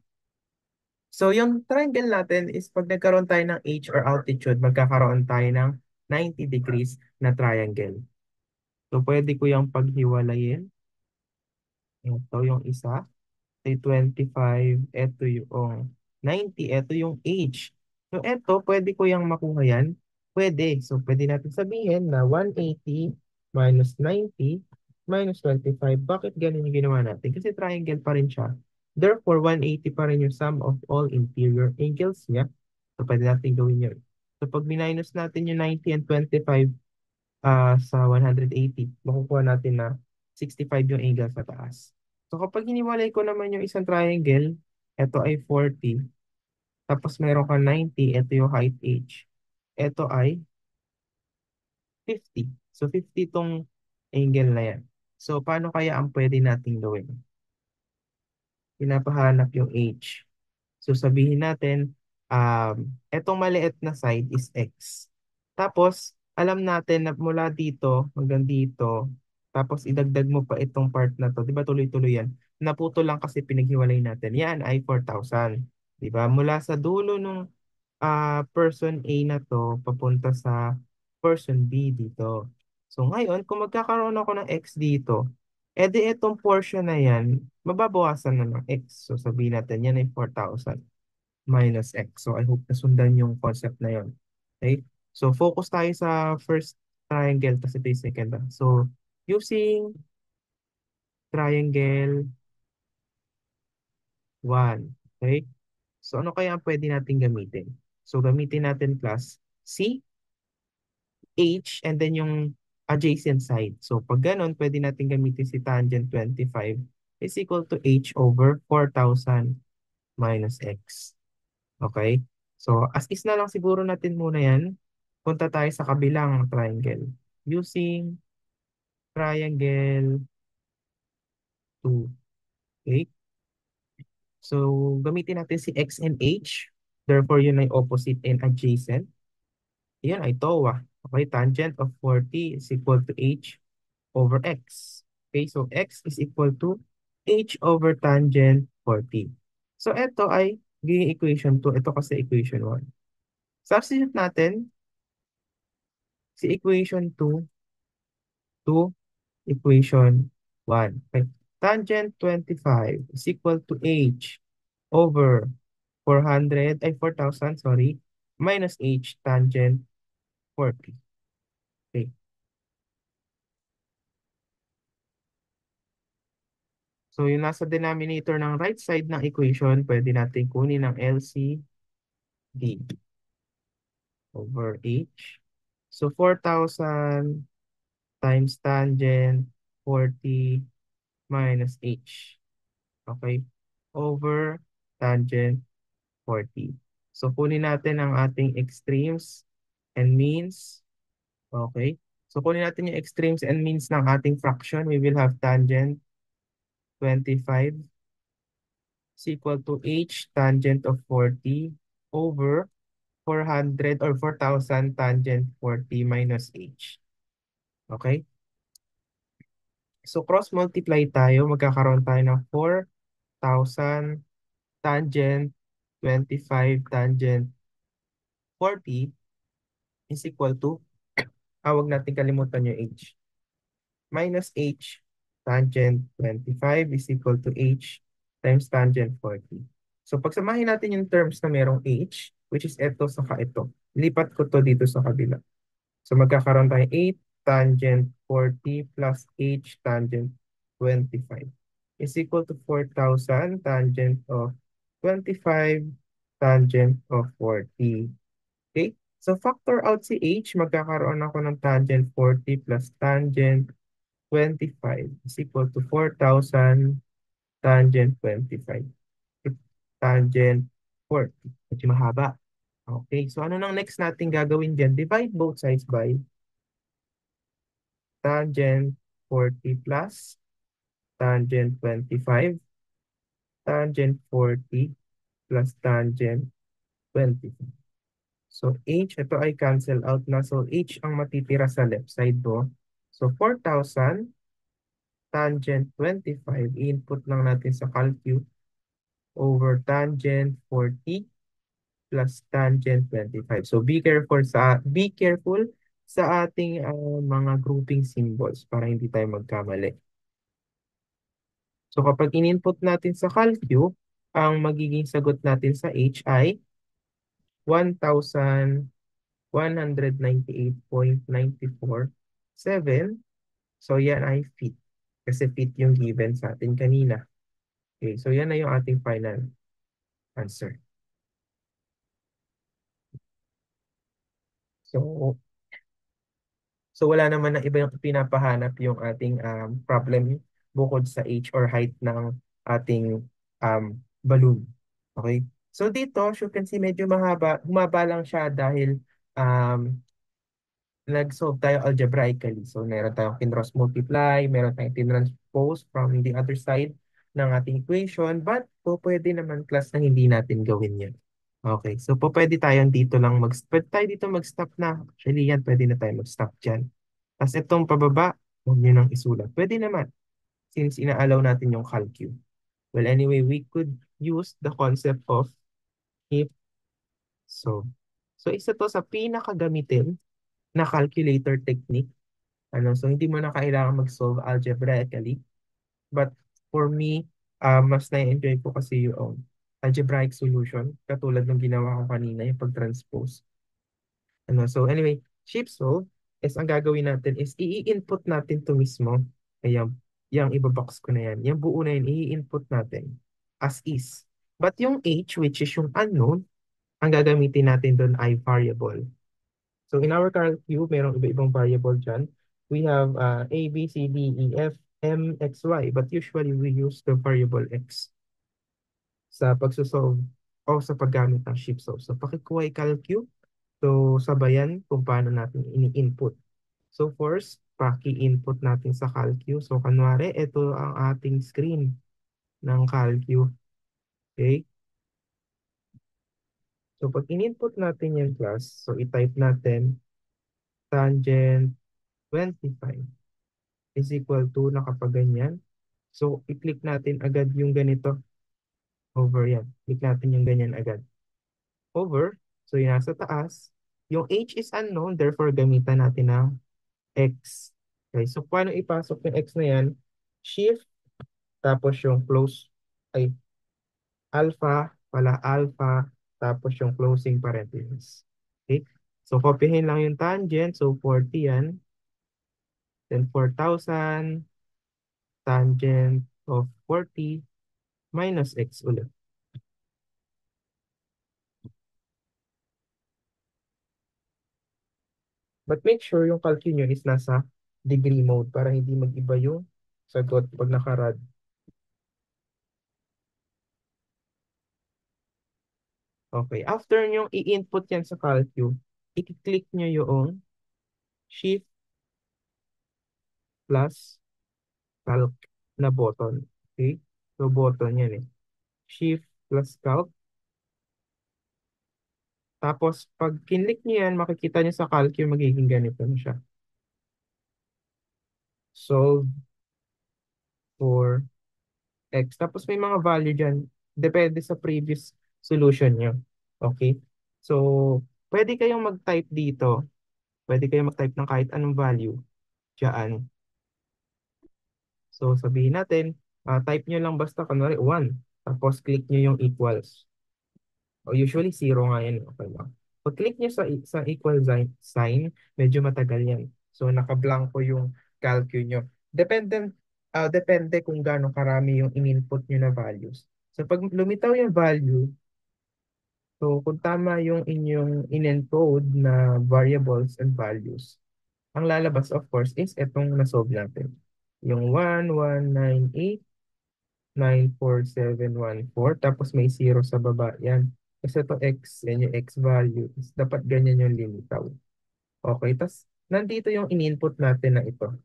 So, yung triangle natin is pag nagkaroon tayo ng H or altitude, magkakaroon tayo ng 90 degrees na triangle. So, pwede ko yung paghiwalayin. Ito yung isa. Say 25, ito yung 90, ito yung age. So, ito, pwede ko yung makuha yan? Pwede. So, pwede natin sabihin na 180 minus 90 minus 25. Bakit ganun yung ginawa natin? Kasi triangle pa rin siya. Therefore, 180 pa rin yung sum of all interior angles niya. So, pwede natin gawin yun. So, pag minus natin yung 90 and 25 sa 180, makukuha natin na 65 yung angle sa taas. So kapag hiniwalay ko naman yung isang triangle, ito ay 40, tapos meron ka 90, ito yung height h. Ito ay 50. So 50 tong angle na yan. So paano kaya ang pwede nating gawin? Pinapahanap yung h. So sabihin natin, etong maliit na side is x. Tapos, alam natin na mula dito hanggang dito, tapos idagdag mo pa itong part na to. Di ba tuloy-tuloy yan? Naputo lang kasi pinaghiwalay natin. Yan ay 4,000. Di ba? Mula sa dulo ng person A na to, papunta sa person B dito. So ngayon, kung magkakaroon ako ng x dito, edi itong portion na yan, mababawasan na ng x. So sabihin natin, yan ay 4,000 minus x. So I hope nasundan yung concept na yun. Okay? So focus tayo sa first triangle kasi ito yung second. So using triangle 1. Okay? So ano kaya ang pwede natin gamitin? So gamitin natin class C, H, and then yung adjacent side. So pag ganun, pwede natin gamitin si tangent 25 is equal to H over 4,000 minus X. Okay? So, as is na lang siguro natin muna yan. Punta tayo sa kabilang triangle. Using triangle 2. Okay? So, gamitin natin si X and H. Therefore, yun ay opposite and adjacent. Yan ay TOA. Okay? Tangent of 40 is equal to H over X. Okay? So, X is equal to H over tangent 40. So, ito ay giging equation 2. Ito kasi equation 1. Substitute natin si equation 2 to equation 1. Okay. Tangent 25 is equal to h over 4,000, sorry, minus h tangent 40. Okay. So yung nasa denominator ng right side ng equation, pwede natin kunin ng LCD over h. So 4,000 times tangent 40 minus h. Okay? Over tangent 40. So, kunin natin ang ating extremes and means. Okay? So, kunin natin yung extremes and means ng ating fraction. We will have tangent 25 is equal to h tangent of 40 over 400 or 4,000 tangent 40 minus h. Okay? So, cross-multiply tayo. Magkakaroon tayo ng 4,000 tangent 25 tangent 40 is equal to, huwag natin kalimutan yung h. Minus h tangent 25 is equal to h times tangent 40. So pagsamahin natin yung terms na merong h, which is ito saka ito. Lipat ko to dito sa kabila. So magkakaroon tayo 8 tangent 40 plus h tangent 25 is equal to 4,000 tangent of 25 tangent of 40. Okay? So factor out si h, magkakaroon ako ng tangent 40 plus tangent 25 is equal to 4,000 tangent 25. Tangent 40. Medyo mahaba. Okay, so ano nang next natin gagawin dyan? Divide both sides by tangent 40 plus tangent 25, tangent 40 plus tangent 25. So h, ito ay cancel out na. So h ang matitira sa left side mo. So 4,000 tangent 25, input lang natin sa calcu over tangent 40 plus tangent 25. So be careful sa ating mga grouping symbols para hindi tayo magkamali. So kapag in-input natin sa calcu, ang magiging sagot natin sa h ay 1,198.947. So yan ay feet. Kasi feet yung given sa atin kanina. Okay, so yan na yung ating final answer. So So wala naman na iba yung pinapahanap yung ating problem bukod sa age or height ng ating balloon. Okay? So dito, as you can see, medyo mahaba. Humaba lang siya dahil um, nag-solve tayo algebraically. So meron tayong kinross multiply, meron tayong tinranspose from the other side ng ating equation. But po pwede naman class na hindi natin gawin yan. Okay, so po pwede tayong dito lang pwede tayo dito mag-stop na. Actually yan, pwede na tayo mag-stop dyan. Tapos itong pababa, huwag nyo nang isulat. Pwede naman, since ina-allow natin yung calcu. Well, anyway, we could use the concept of if so. So isa to sa pinakagamitin na calculator technique. So hindi mo na kailangan mag-solve algebraically. But for me, mas na-enjoy ko kasi yung algebraic solution, katulad ng ginawa ko kanina, yung pag-transpose. So anyway, shape solve is ang gagawin natin is i-input natin to mismo. Ayan, yung ibabox ko na yan. Yung buo na yun, i-input natin as is. But yung h, which is yung unknown, ang gagamitin natin doon ay variable. So in our calcu, merong iba-ibang variable dyan. We have A, B, C, D, E, F, M, X, Y. But usually we use the variable X sa pagsosolve o sa paggamit ng shape solve. So pakikuha i-calcu. So sabayan kung paano natin ini-input. So first, paki-input natin sa calcu. So kanwari, ito ang ating screen ng calcu. Okay? So pag in-input natin yung class, so i-type natin tangent 25 is equal to nakapaganyan. So i-click natin agad yung ganito over yan. Click natin yung ganyan agad. Over. So yung nasa taas. Yung h is unknown, therefore gamitan natin ng x. Okay, so paano ipasok yung x na yan? Shift, tapos yung close, ay alpha, tapos yung closing parenthesis. Okay, so copyhin lang yung tangent, so 40 yan. Then 4,000 tangent of 40 minus x ulit. But make sure yung calcu nyo is nasa degree mode para hindi mag-iba yung sagot pag nakarad. Okay, after nyo i-input yan sa calcu, i-click nyo yung shift plus calc na button. Okay? So button yan eh. Shift plus calc. Tapos pag kinlik nyo yan, makikita nyo sa calc yung magiging ganito na siya. Solve for x. Tapos may mga value dyan. Depende sa previous solution nyo. Okay? So, pwede kayong mag-type dito. Pwede kayong mag-type ng kahit anong value dyan. So, sabihin natin, type nyo lang basta kunwari 1. Tapos click nyo yung equals. O usually 0 nga yan. Okay lang. Pag click nyo sa equal sign, medyo matagal yan. So, nakablanko yung calcu nyo. Depende kung gaano karami yung in-input nyo na values. So, pag lumitaw yung value, So, kung tama yung inyong in-encode na variables and values, ang lalabas, of course, is itong nasolve natin. Yung 119894,714, tapos may zero sa baba. Yan. Kasi ito x, yan yung x value. Dapat ganyan yung limitaw. Okay, tapos nandito yung in-input natin na ito.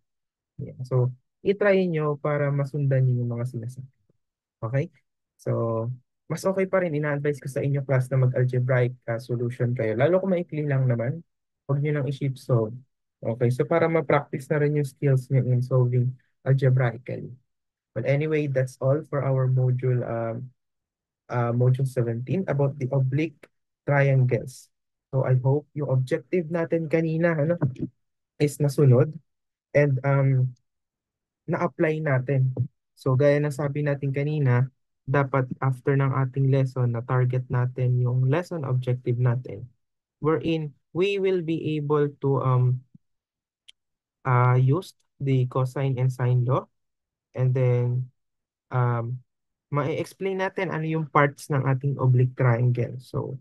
Yan. So, itry nyo para masundan nyo yung mga sinasabi. Okay? So, mas okay pa rin, ina-advise ko sa inyo class na mag-algebraic solution kayo. Lalo kung maikli lang naman, huwag nyo nang i-shift solve. Okay, so para ma-practice na rin yung skills nyo in solving algebraically. But anyway, that's all for our module 17 about the oblique triangles. So I hope yung objective natin kanina is nasunod and na-apply natin. So gaya ng sabi natin kanina, dapat after ng ating lesson na target natin yung lesson objective natin, wherein we will be able to use the cosine and sine law, and then ma-explain natin ano yung parts ng ating oblique triangle. So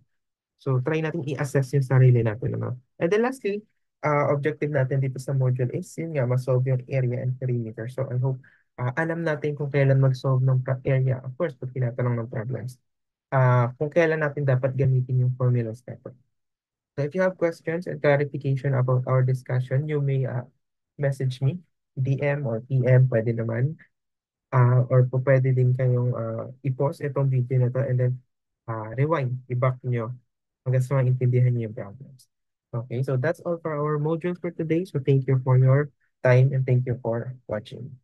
try natin i-assess yung sarili natin. Ano? And then lastly, objective natin dito sa module is yun nga, ma-solve yung area and perimeter. So I hope alam natin kung kailan mag-solve ng area. Of course, pag tinatanong ng problems. Kung kailan natin dapat gamitin yung formulas natin. So if you have questions and clarification about our discussion, you may message me, DM or PM, pwede naman. Or po pwede din kayong i-pause itong video na to and then rewind, i-back nyo hanggang sa maintindihan niyo yung problems. Okay, so that's all for our modules for today. So thank you for your time and thank you for watching.